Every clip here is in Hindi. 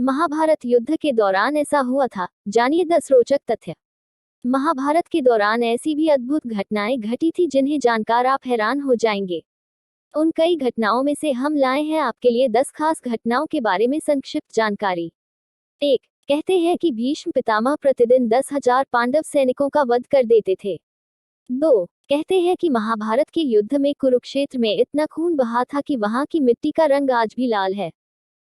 महाभारत युद्ध के दौरान ऐसा हुआ था। जानिए 10 रोचक तथ्य। महाभारत के दौरान ऐसी भी अद्भुत घटनाएं घटी थी जिन्हें जानकर आप हैरान हो जाएंगे। उन कई घटनाओं में से हम लाए हैं आपके लिए 10 खास घटनाओं के बारे में संक्षिप्त जानकारी। 1. कहते हैं कि भीष्म पितामह प्रतिदिन 10,000 पांडव सैनिकों का वध कर देते थे। 2. कहते हैं कि महाभारत के युद्ध में कुरुक्षेत्र में इतना खून बहा था कि वहां की मिट्टी का रंग आज भी लाल है।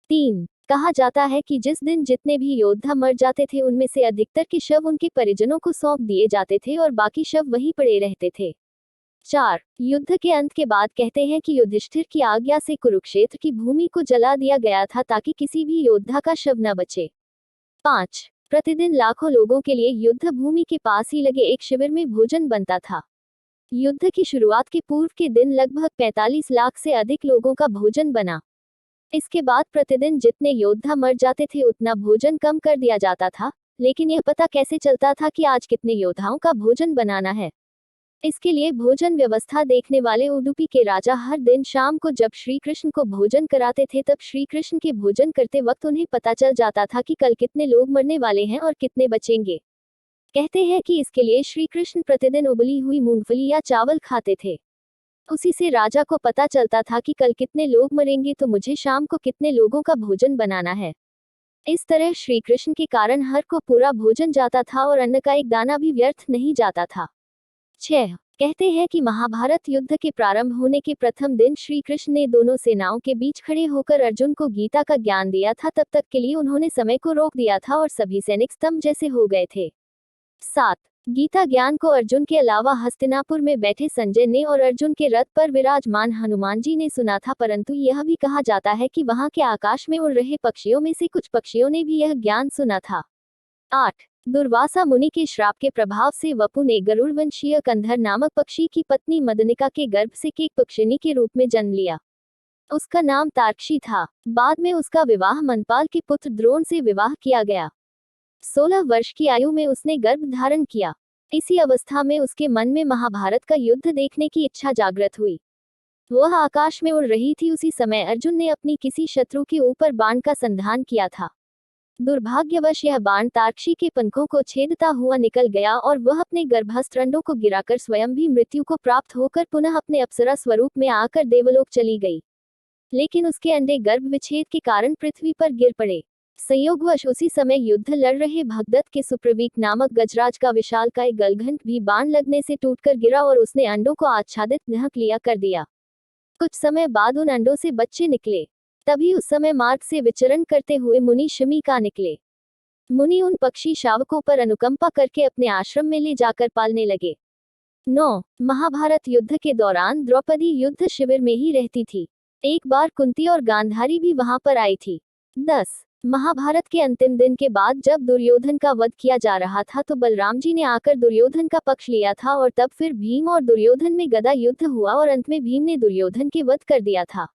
3. कहा जाता है कि जिस दिन जितने भी योद्धा मर जाते थे उनमें से अधिकतर के शव उनके परिजनों को सौंप दिए जाते थे और बाकी शव वहीं पड़े रहते थे। 4. युद्ध के अंत के बाद कहते हैं कि युधिष्ठिर की आज्ञा से कुरुक्षेत्र की भूमि को जला दिया गया था ताकि किसी भी योद्धा का शव न बचे। 5. प्रतिदिन लाखों लोगों के लिए युद्ध भूमि के पास ही लगे एक शिविर में भोजन बनता था। युद्ध की शुरुआत के पूर्व के दिन लगभग 45 लाख से अधिक लोगों का भोजन बना। इसके बाद प्रतिदिन जितने योद्धा मर जाते थे उतना भोजन कम कर दिया जाता था, लेकिन यह पता कैसे चलता था कि आज कितने योद्धाओं का भोजन बनाना है? इसके लिए भोजन व्यवस्था देखने वाले उडुपी के राजा हर दिन शाम को जब श्री कृष्ण को भोजन कराते थे तब श्री कृष्ण के भोजन करते वक्त उन्हें पता चल जाता था कि कल कितने लोग मरने वाले हैं और कितने बचेंगे। कहते हैं कि इसके लिए श्री कृष्ण प्रतिदिन उबली हुई मूंगफली या चावल खाते थे। उसी से राजा को पता चलता था कि कल कितने लोग मरेंगे तो मुझे शाम को कितने लोगों का भोजन बनाना है। इस तरह श्री कृष्ण के कारण हर को पूरा भोजन जाता था और अन्न का एक दाना भी व्यर्थ नहीं जाता था। 6. कहते हैं कि महाभारत युद्ध के प्रारंभ होने के प्रथम दिन श्री कृष्ण ने दोनों सेनाओं के बीच खड़े होकर अर्जुन को गीता का ज्ञान दिया था। तब तक के लिए उन्होंने समय को रोक दिया था और सभी सैनिक स्तंभ जैसे हो गए थे। 7. गीता ज्ञान को अर्जुन के अलावा हस्तिनापुर में बैठे संजय ने और अर्जुन के रथ पर विराजमान हनुमान जी ने सुना था, परंतु यह भी कहा जाता है कि वहां के आकाश में उड़ रहे पक्षियों में से कुछ पक्षियों ने भी यह ज्ञान सुना था। 8. दुर्वासा मुनि के श्राप के प्रभाव से वपु ने गरुड़वंशीय कंधर नामक पक्षी की पत्नी मदनिका के गर्भ से एक पक्षिणी के रूप में जन्म लिया। उसका नाम तार्क्षी था। बाद में उसका विवाह मनपाल के पुत्र द्रोण से विवाह किया गया। 16 वर्ष की आयु में उसने गर्भ धारण किया। इसी अवस्था में उसके मन में महाभारत का युद्ध देखने की इच्छा जागृत हुई। वह आकाश में उड़ रही थी। उसी समय अर्जुन ने अपनी किसी शत्रु के ऊपर बाण का संधान किया था। दुर्भाग्यवश यह बाण तार्क्षी के पंखों को छेदता हुआ निकल गया और वह अपने गर्भस्थ अंडों को गिराकर स्वयं भी मृत्यु को प्राप्त होकर पुनः अपने अप्सरा स्वरूप में आकर देवलोक चली गई। लेकिन उसके अंडे गर्भ विच्छेद के कारण पृथ्वी पर गिर पड़े। संयोगवश उसी समय युद्ध लड़ रहे भगदत्त के सुप्रवीक नामक गजराज का विशालकाय गलघंट भी बाण लगने से टूटकर गिरा और उसने अंडों को आच्छादित ढक लिया कर दिया। कुछ समय बाद उन अंडों से बच्चे निकले। तभी उस समय मार्ग से विचरण करते हुए मुनि शमीका निकले। मुनि उन पक्षी शावकों पर अनुकंपा करके अपने आश्रम में ले जाकर पालने लगे। 9. महाभारत युद्ध के दौरान द्रौपदी युद्ध शिविर में ही रहती थी। एक बार कुंती और गांधारी भी वहां पर आई थी। 10. महाभारत के अंतिम दिन के बाद जब दुर्योधन का वध किया जा रहा था तो बलराम जी ने आकर दुर्योधन का पक्ष लिया था और तब फिर भीम और दुर्योधन में गदा युद्ध हुआ और अंत में भीम ने दुर्योधन के वध कर दिया था।